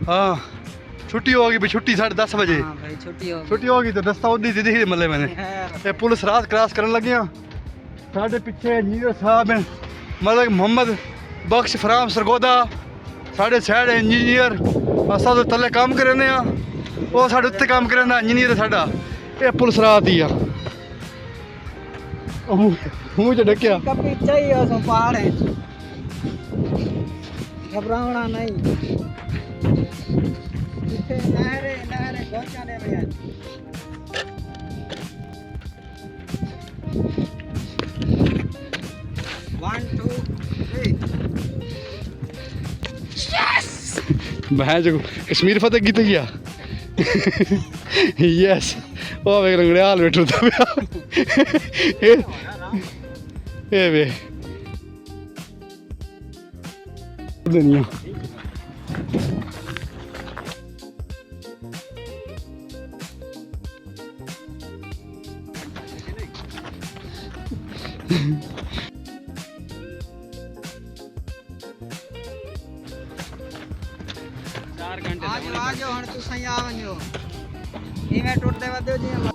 हाँ छुट्टी होगी भाई, छुट्टी 10:30 बजे। हाँ भाई छुट्टी होगी तो रास्ता उदी दी दिखी मतलब मैंने ये पुलिस रात क्रॉस करने लगे हैं। साढ़े पीछे इंजीनियर साहब हैं मतलब मोहम्मद बख्श फराम सरगोदा साढ़े साइड इंजीनियर असा तो थले काम कर रहे हैं वो साढ़े उत्ते काम कर रहा इंजीनियर साढ़ा ये पुलिस रात ही आ मुँह च ढकिया पीछे ही हो पहाड़ है घबराना नहीं पीछे नहरे नहरे पहुंचाने में है। One, two, three. मैं जो कश्मीर फतेह की तो गया यस वो वेख रंगड़ियाल बैठो था ये वे दुनिया आज आज हण तू सही आ वञो इवें टुटदे वधो जी